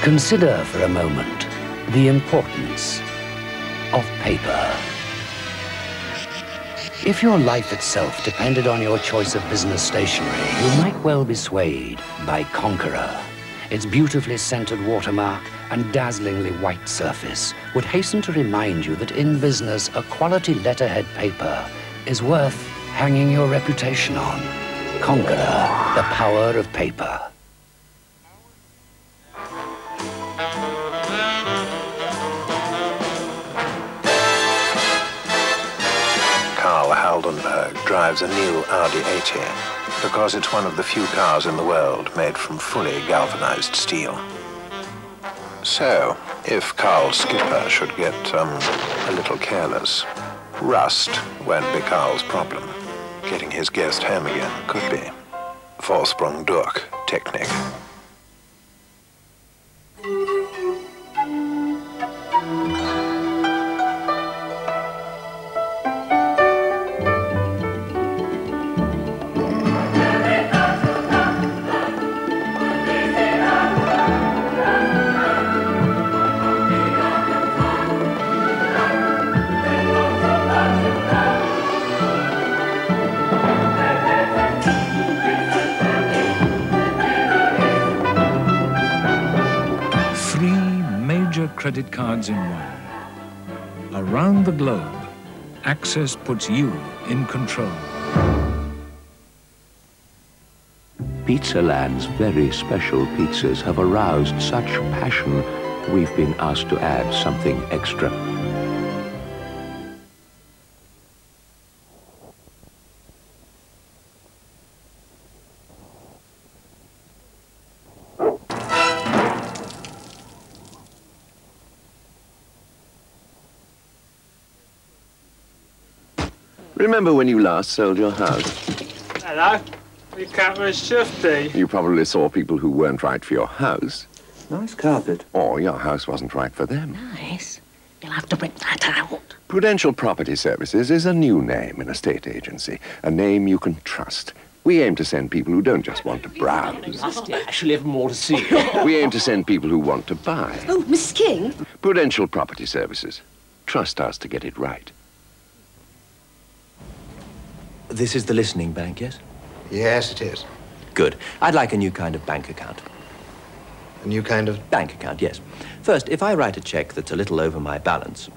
Consider for a moment the importance of paper. If your life itself depended on your choice of business stationery, you might well be swayed by Conqueror. Its beautifully scented watermark and dazzlingly white surface would hasten to remind you that in business, a quality letterhead paper is worth hanging your reputation on. Conqueror, the power of paper. Drives a new Audi 80 because it's one of the few cars in the world made from fully galvanized steel. So, if Carl Skipper should get, a little careless, rust won't be Carl's problem. Getting his guest home again could be. Vorsprung durch Technik. Credit cards in one. Around the globe, Access puts you in control. Pizzaland's very special pizzas have aroused such passion, we've been asked to add something extra. Remember when you last sold your house? Hello. You can't really shifty. You probably saw people who weren't right for your house. Nice carpet. Or your house wasn't right for them. Nice. You'll have to bring that out. Prudential Property Services is a new name in a state agency. A name you can trust. We aim to send people who don't just want to browse. Actually have more to see. We aim to send people who want to buy. Oh, Miss King? Prudential Property Services. Trust us to get it right. This is the listening bank, yes? Yes, it is. Good. I'd like a new kind of bank account. A new kind of... Bank account, yes. First, if I write a check that's a little over my balance...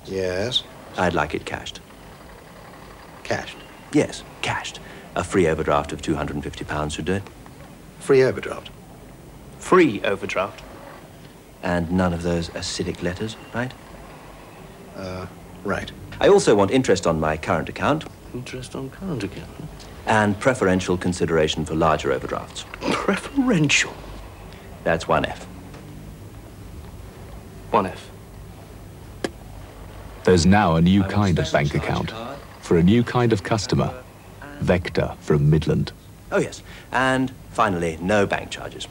Yes? I'd like it cashed. Cashed? Yes, cashed. A free overdraft of £250 should do it. Free overdraft? Free overdraft? And none of those acidic letters, right? Right. I also want interest on my current account. Interest on current account? And preferential consideration for larger overdrafts. Preferential? That's 1F. 1F. There's now a new kind of bank account for a new kind of customer. Vector from Midland. Oh, yes. And finally, no bank charges.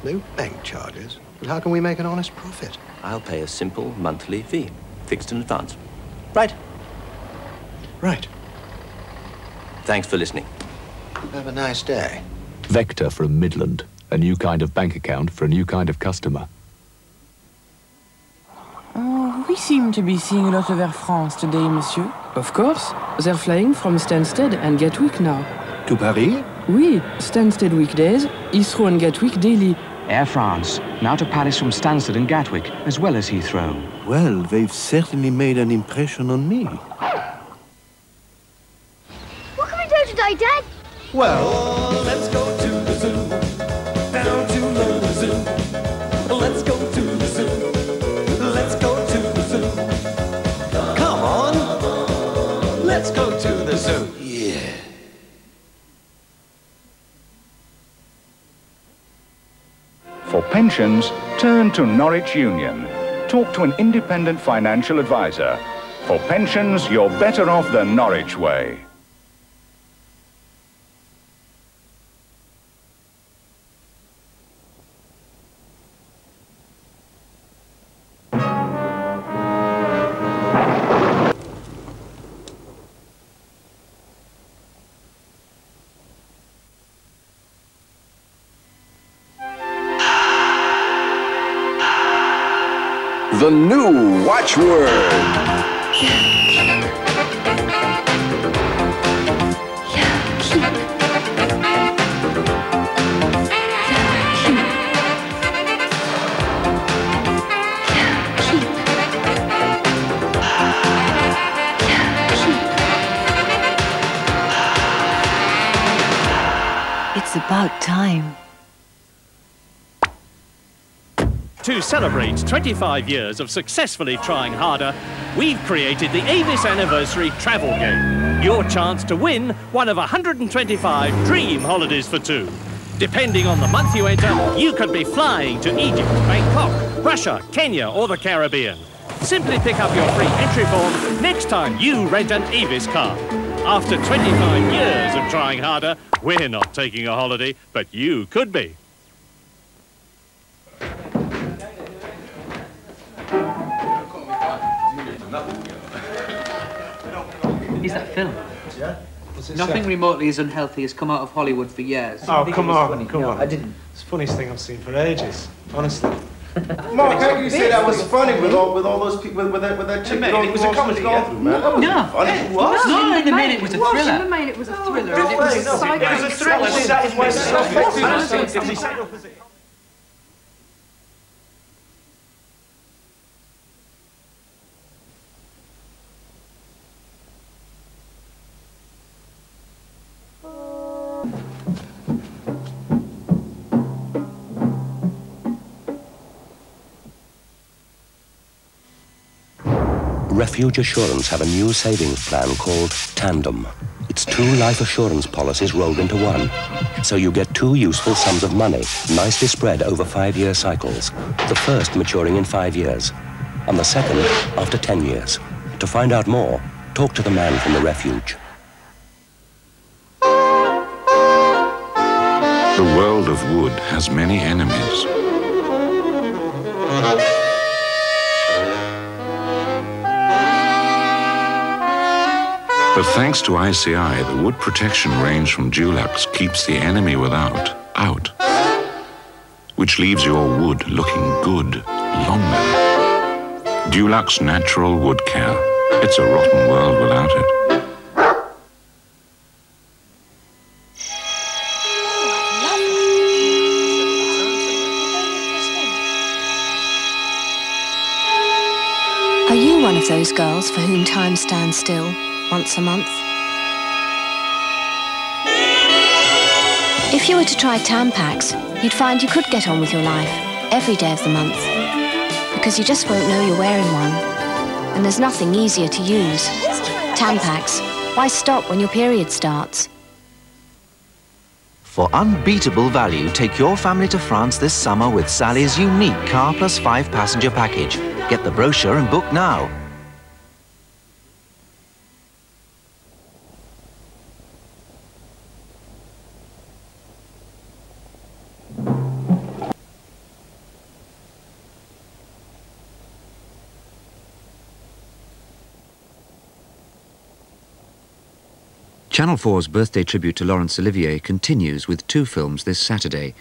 No bank charges? But how can we make an honest profit? I'll pay a simple monthly fee, fixed in advance. Right? Right. Thanks for listening. Have a nice day. Vector from Midland. A new kind of bank account for a new kind of customer. We seem to be seeing a lot of Air France today, monsieur. Of course. They're flying from Stansted and Gatwick now. To Paris? Oui, Stansted weekdays, Heathrow and Gatwick daily. Air France, now to Paris from Stansted and Gatwick, as well as Heathrow. Well, they've certainly made an impression on me. What can we do today, Dad? Well, let's go to the zoo. Down to the zoo. Let's go to the zoo. Let's go to the zoo. Come on. Let's go to the zoo. Yeah. For pensions, turn to Norwich Union. Talk to an independent financial advisor. For pensions, you're better off the Norwich way. the new watchword. It's about time. To celebrate 25 years of successfully trying harder, we've created the Avis Anniversary Travel Game. Your chance to win one of 125 dream holidays for two. Depending on the month you enter, you could be flying to Egypt, Bangkok, Russia, Kenya or the Caribbean. Simply pick up your free entry form next time you rent an Avis car. After 25 years of trying harder, we're not taking a holiday, but you could be. Is that film? Yeah. Nothing remotely as unhealthy has come out of Hollywood for years. Oh, come on, come on. I didn't. It's the funniest thing I've seen for ages, honestly. Mark, how can you say that was funny with all those people with that chick? It was a comedy, man. No, it was. No, in the main it was a thriller. In the main it was a thriller. No way, It was a thriller. That is why it's so Refuge Assurance have a new savings plan called Tandem. It's 2 life assurance policies rolled into one. So you get 2 useful sums of money, nicely spread over 5-year cycles. The first maturing in 5 years, and the second after 10 years. To find out more, talk to the man from the Refuge. The world of wood has many enemies. But thanks to ICI, the wood protection range from Dulux keeps the enemy without out, which leaves your wood looking good longer. Dulux Natural Wood Care. It's a rotten world without it. Are you one of those girls for whom time stands still once a month? If you were to try Tampax, you'd find you could get on with your life every day of the month, because you just won't know you're wearing one, and there's nothing easier to use. Tampax, why stop when your period starts? For unbeatable value, take your family to France this summer with Sally's unique Car Plus 5 passenger package. Get the brochure and book now. Channel 4's birthday tribute to Laurence Olivier continues with 2 films this Saturday.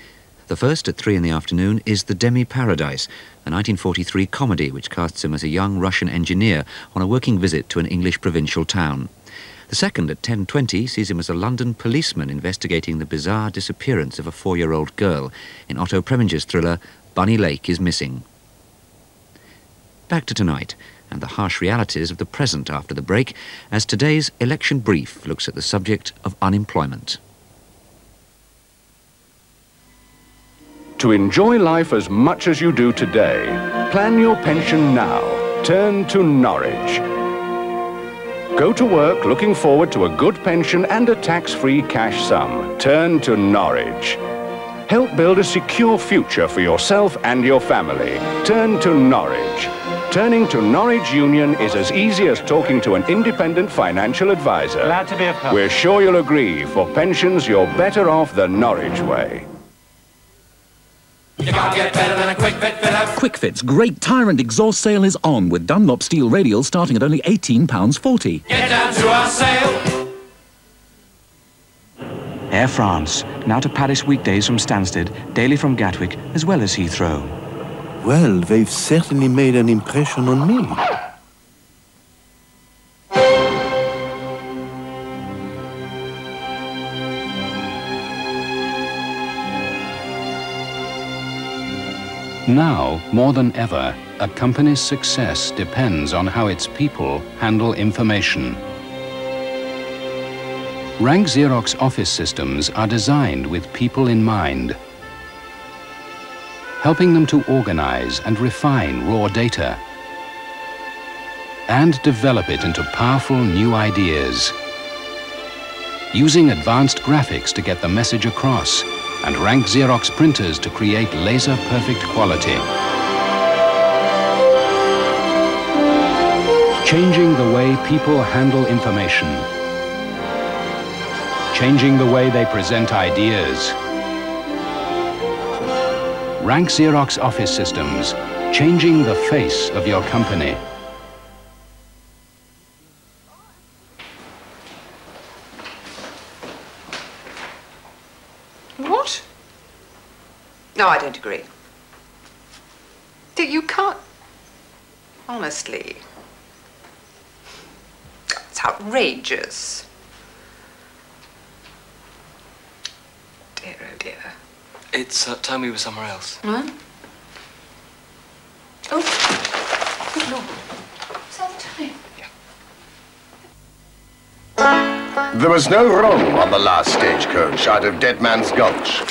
The first at 3 in the afternoon is The Demi Paradise, a 1943 comedy which casts him as a young Russian engineer on a working visit to an English provincial town. The second at 10:20 sees him as a London policeman investigating the bizarre disappearance of a 4-year-old girl in Otto Preminger's thriller Bunny Lake is Missing. Back to tonight and the harsh realities of the present after the break, as today's election brief looks at the subject of unemployment. To enjoy life as much as you do today, plan your pension now. Turn to Norwich. Go to work looking forward to a good pension and a tax-free cash sum. Turn to Norwich. Help build a secure future for yourself and your family. Turn to Norwich. Turning to Norwich Union is as easy as talking to an independent financial advisor. Glad to be of help. We're sure you'll agree, for pensions, you're better off the Norwich way. You can't get better than a Kwik-Fit fitter. Kwik-Fit's great Tyrant exhaust sale is on, with Dunlop steel radials starting at only £18.40. Get down to our sale. Air France, now to Paris weekdays from Stansted, daily from Gatwick, as well as Heathrow. Well, they've certainly made an impression on me. Now, more than ever, a company's success depends on how its people handle information. Rank Xerox Office Systems are designed with people in mind, helping them to organize and refine raw data and develop it into powerful new ideas. Using advanced graphics to get the message across, and Rank Xerox printers to create laser-perfect quality. Changing the way people handle information. Changing the way they present ideas. Rank Xerox Office Systems, changing the face of your company. What? No, I don't agree. You can't... Honestly. It's outrageous. Dear, oh dear. It's time we were somewhere else. Huh? Oh, good Lord. Is that time? There was no room on the last stagecoach out of Dead Man's Gulch.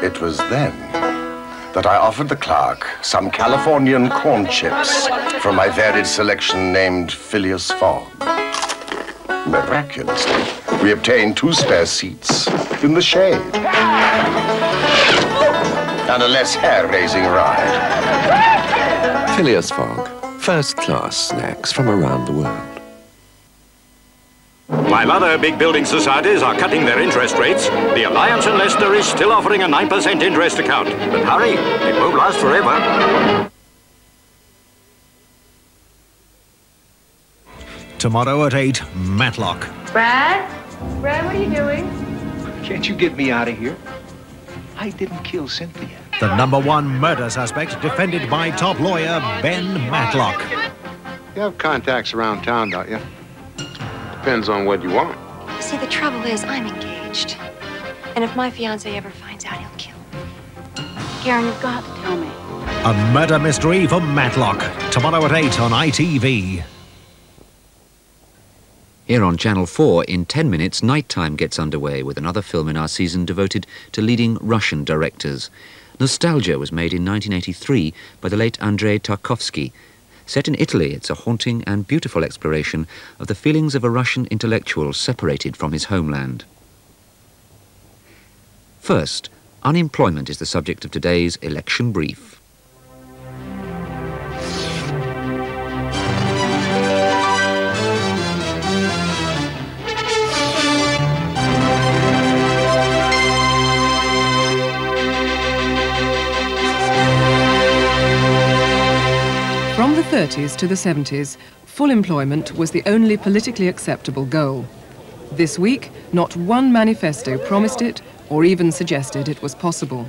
It was then that I offered the clerk some Californian corn chips from my varied selection named Phileas Fogg. Miraculously, we obtained 2 spare seats in the shade and a less hair-raising ride. Phileas Fogg, first-class snacks from around the world. While other big building societies are cutting their interest rates, the Alliance in Leicester is still offering a 9% interest account. But hurry, it won't last forever. Tomorrow at 8, Matlock. Brad? Brad, what are you doing? Can't you get me out of here? I didn't kill Cynthia. The #1 murder suspect, defended by top lawyer Ben Matlock. You have contacts around town, don't you? Depends on what you want. You see, the trouble is I'm engaged. And if my fiancé ever finds out, he'll kill me. Karen, you've got to tell me. A murder mystery for Matlock. Tomorrow at 8 on ITV. Here on Channel 4, in 10 minutes, Nighttime gets underway with another film in our season devoted to leading Russian directors. Nostalgia was made in 1983 by the late Andrei Tarkovsky. Set in Italy, it's a haunting and beautiful exploration of the feelings of a Russian intellectual separated from his homeland. First, unemployment is the subject of today's election brief. From the 30s to the 70s, full employment was the only politically acceptable goal. This week, not one manifesto promised it or even suggested it was possible.